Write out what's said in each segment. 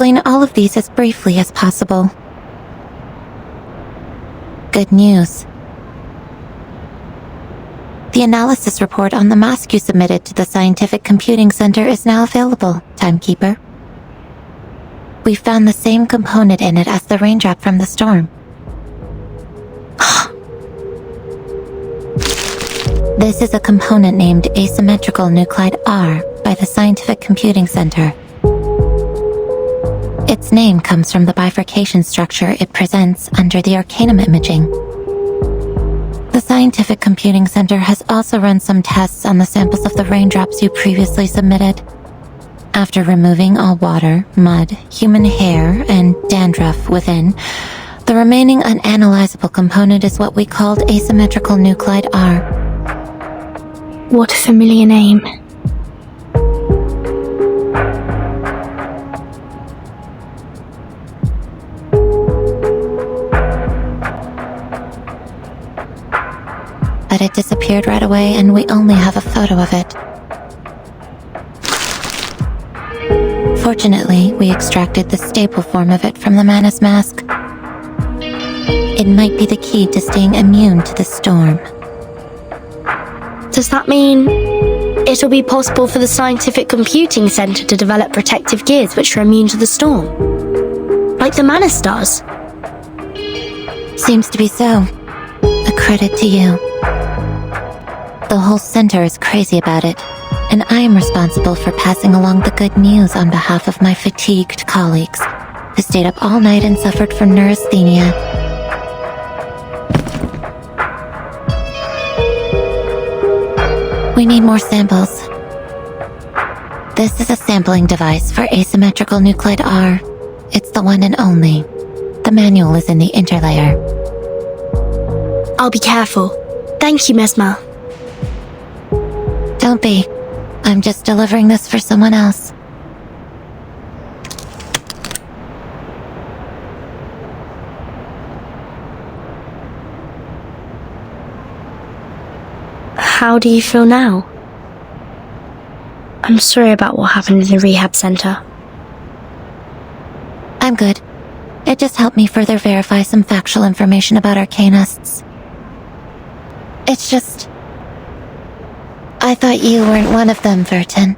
explain all of these as briefly as possible. Good news. The analysis report on the mask you submitted to the Scientific Computing Center is now available, Timekeeper. We found the same component in it as the raindrop from the storm. This is a component named asymmetrical nuclide R by the Scientific Computing Center. Its name comes from the bifurcation structure it presents under the Arcanum imaging. The Scientific Computing Center has also run some tests on the samples of the raindrops you previously submitted. After removing all water, mud, human hair, and dandruff within, the remaining unanalyzable component is what we called asymmetrical nuclide R. What a familiar name. But it disappeared right away and we only have a photo of it. Fortunately, we extracted the stable form of it from the Manus mask. It might be the key to staying immune to the storm. Does that mean it'll be possible for the Scientific Computing Center to develop protective gears which are immune to the storm? Like the Manus does? Seems to be so. A credit to you. The whole center is crazy about it, and I am responsible for passing along the good news on behalf of my fatigued colleagues, who stayed up all night and suffered from neurasthenia. We need more samples. This is a sampling device for asymmetrical nuclide R. It's the one and only. The manual is in the interlayer. I'll be careful. Thank you, Mesmer. Don't be. I'm just delivering this for someone else. How do you feel now? I'm sorry about what happened in the rehab center. I'm good. It just helped me further verify some factual information about Arcanists. It's just... I thought you weren't one of them, Vertin.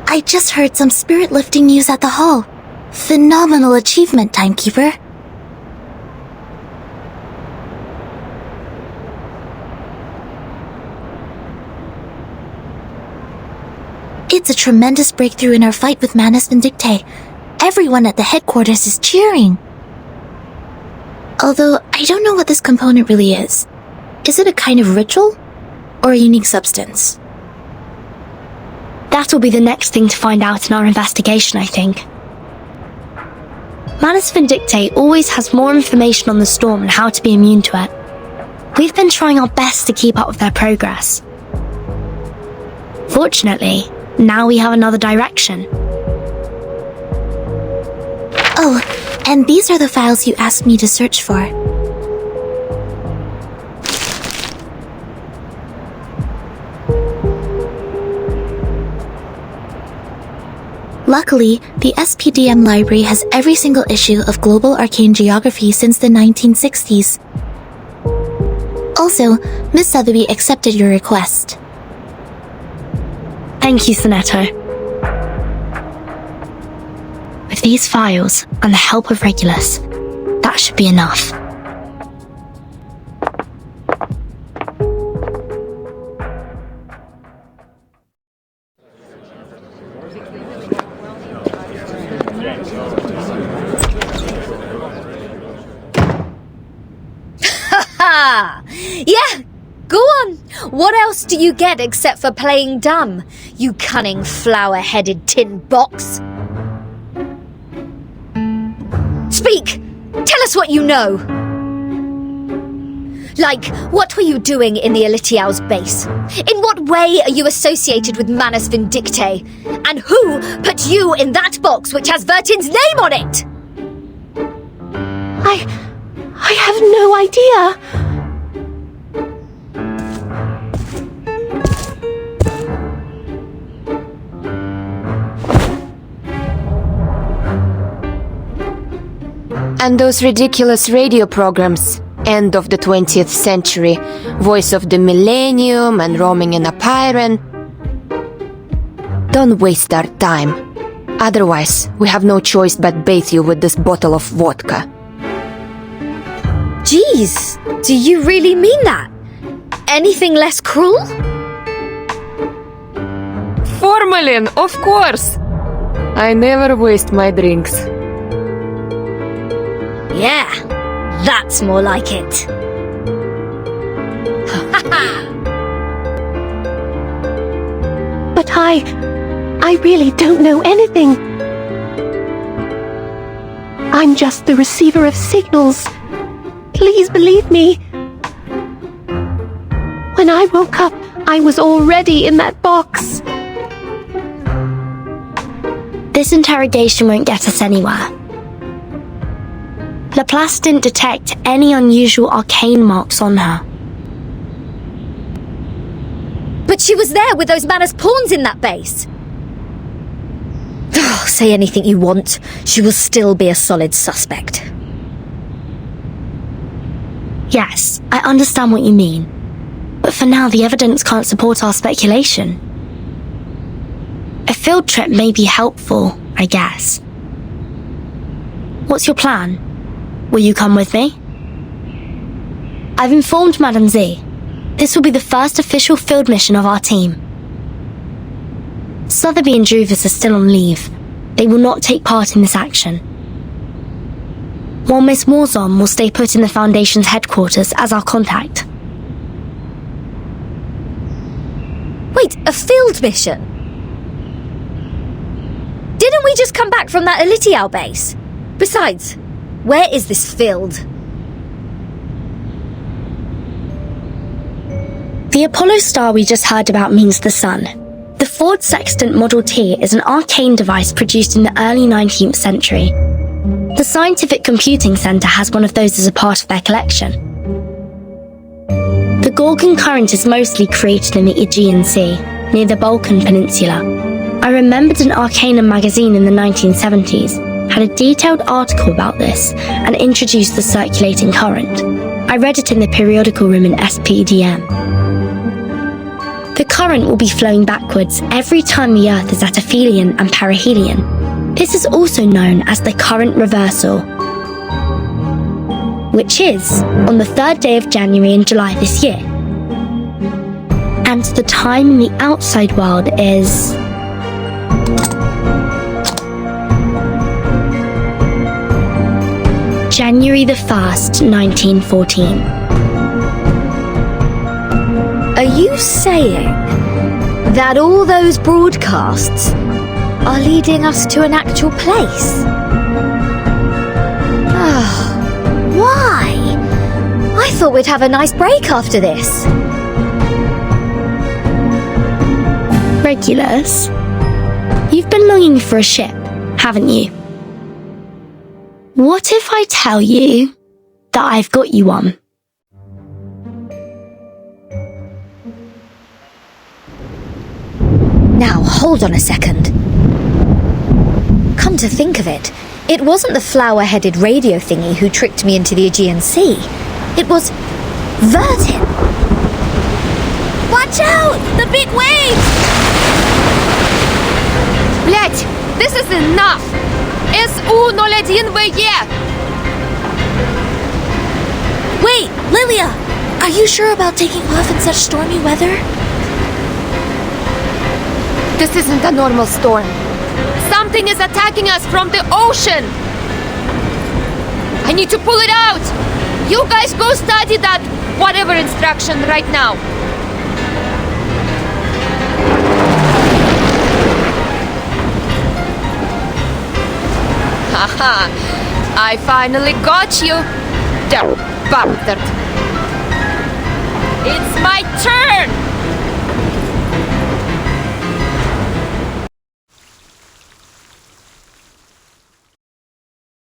I just heard some spirit-lifting news at the hall. Phenomenal achievement, Timekeeper. It's a tremendous breakthrough in our fight with Manus Vindictae. Everyone at the headquarters is cheering. Although, I don't know what this component really is. Is it a kind of ritual? Or a unique substance? That'll be the next thing to find out in our investigation, I think. Manus Vindictae always has more information on the storm and how to be immune to it. We've been trying our best to keep up with their progress. Fortunately, now we have another direction. Oh, and these are the files you asked me to search for. Luckily, the SPDM library has every single issue of Global Arcane Geography since the 1960s. Also, Miss Sotheby accepted your request. Thank you, Sonetto. With these files and the help of Regulus, that should be enough. Yeah, go on. What else do you get except for playing dumb, you cunning flower-headed tin box? Speak! Tell us what you know! Like, what were you doing in the Elitiao's base? In what way are you associated with Manus Vindictae? And who put you in that box which has Vertin's name on it? I have no idea. And those ridiculous radio programs, end of the 20th century, Voice of the Millennium and Roaming in a Pyren. Don't waste our time. Otherwise, we have no choice but bathe you with this bottle of vodka. Jeez, do you really mean that? Anything less cruel? Formalin, of course! I never waste my drinks. Yeah, that's more like it. But I really don't know anything. I'm just the receiver of signals. Please believe me. When I woke up, I was already in that box. This interrogation won't get us anywhere. Laplace didn't detect any unusual arcane marks on her. But she was there with those Manus pawns in that base. Say anything you want, she will still be a solid suspect. Yes, I understand what you mean. But for now, the evidence can't support our speculation. A field trip may be helpful, I guess. What's your plan? Will you come with me? I've informed Madame Z. This will be the first official field mission of our team. Sotheby and Druvus are still on leave. They will not take part in this action. While Miss Morzon will stay put in the Foundation's headquarters as our contact. Wait, a field mission? Didn't we just come back from that Elitiao base? Besides, where is this field? The Apollo star we just heard about means the sun. The Ford Sextant Model T is an arcane device produced in the early 19th century. The Scientific Computing Center has one of those as a part of their collection. The Gorgon current is mostly created in the Aegean Sea, near the Balkan Peninsula. I remembered an Arcanum magazine in the 1970s had a detailed article about this and introduced the circulating current. I read it in the periodical room in SPDM. The current will be flowing backwards every time the Earth is at aphelion and perihelion. This is also known as the current reversal, which is on the 3rd day of January and July this year. And the time in the outside world is... January the 1st, 1914. Are you saying that all those broadcasts are leading us to an actual place? Why? I thought we'd have a nice break after this. Regulus, you've been longing for a ship, haven't you? What if I tell you that I've got you one? Now, hold on a second. Come to think of it, it wasn't the flower-headed radio thingy who tricked me into the Aegean Sea. It was Vertin. Watch out! The big waves! Блять, this is enough! SU-01VE! Wait, Lilia! Are you sure about taking off in such stormy weather? This isn't a normal storm. Something is attacking us from the ocean! I need to pull it out! You guys go study that whatever instruction right now. Haha, I finally got you, damn bastard. It's my turn!